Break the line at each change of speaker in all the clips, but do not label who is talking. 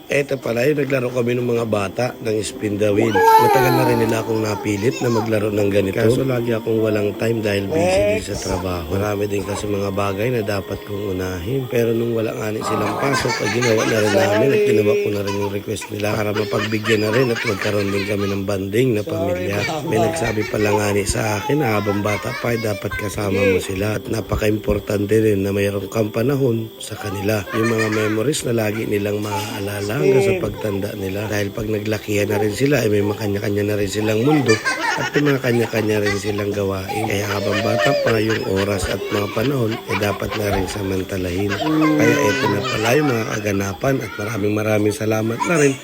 Eto pala, yung naglaro kami ng mga bata ng spin the wheel. Matagal na rin nila akong napilit na maglaro ng ganito. Kaso lagi akong walang time dahil busy din sa trabaho. Marami din kasi mga bagay na dapat kong unahin. Pero nung wala nga silang pasok, ay ginawa na rin namin at ginawa ko na rin yung request nila para mapagbigyan na rin at magkaroon din kami ng banding na pamilya. May nagsabi pala nga sa akin na habang bata pa ay dapat kasama mo sila at napaka-importante rin na mayroong kang panahon sa kanila. Yung mga memories na lagi nilang maaalala hanggang sa pagtanda nila. Dahil pag naglakihan na rin sila, ay may makanya-kanya na rin silang mundo at may mga kanya-kanya rin silang gawain. Kaya habang bata pa yung oras at mga panahon, ay dapat na rin samantalahin. Kaya ito na pala yung mga kaganapan at maraming salamat na rin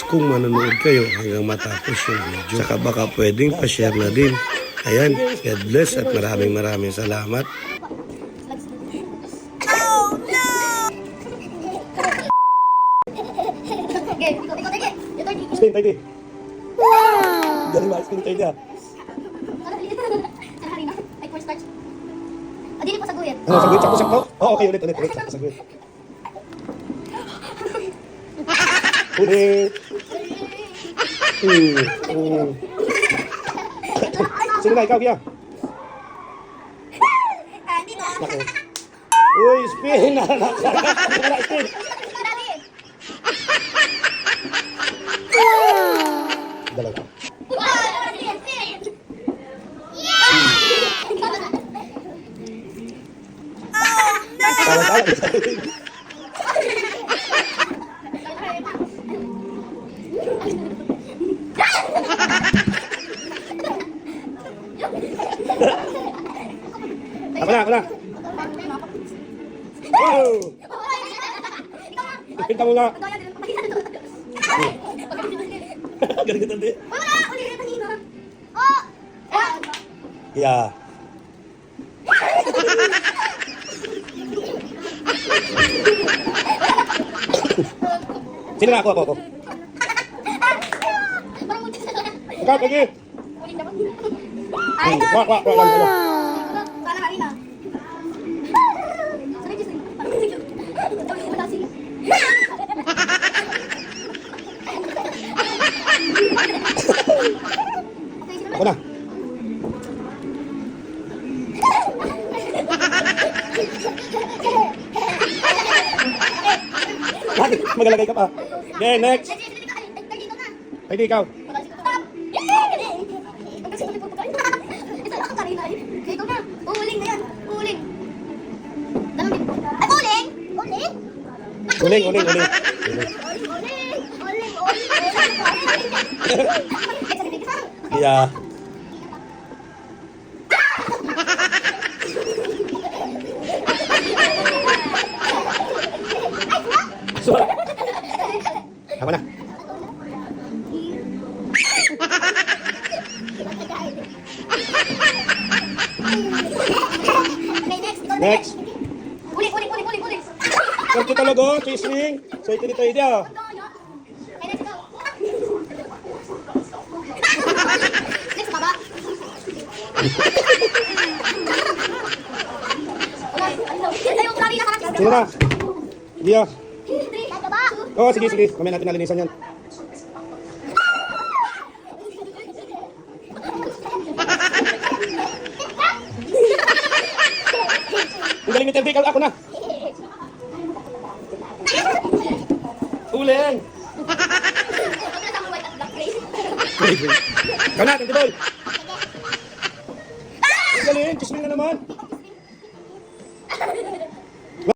kung manonood kayo hanggang matapos yung video. Saka baka pwedeng pa-share na din. Ayan, God bless at maraming salamat. Spin tayo di. Wow! Galing ba? Spin tayo di ah.
Ay, first touch. Dili po sa guyat.
Ano, sa guyat? Sakto? Oo, okay. Ulit. Sakto sa guyat. Ulit. Sino na? Ikaw, Kia? Naku. Uy, spin! Wala, spin! Dalawa. Ako na. Wow! Ipinta mo na. Galing ka tandi.
Wala! Uli ka kanina. Oh!
Yeah. Sino na? Ako.
Parang muntik sa doon.
Ikaw, pagi.
Uli dapat.
Wak.
Kala kanina. Sorry, just wala sila.
Ako na. Bakit? Magalagay ka pa. Okay, next. Pwede ikaw.
Ito na. Uling na yan. Uling. Ay, uling! Uling!
Uling. Yeah. Ako na. Next.
Uling.
Kunti talaga, chising. So ito dito idea.
Next, baba.
Sino na? Dia.
Baba.
Oh, sige. Mamaya natin nalinisan yan. Ang galing ni Terdi, ako na. Uling. Ikaw na, Terdi Boy. Ang galing, chisming na naman.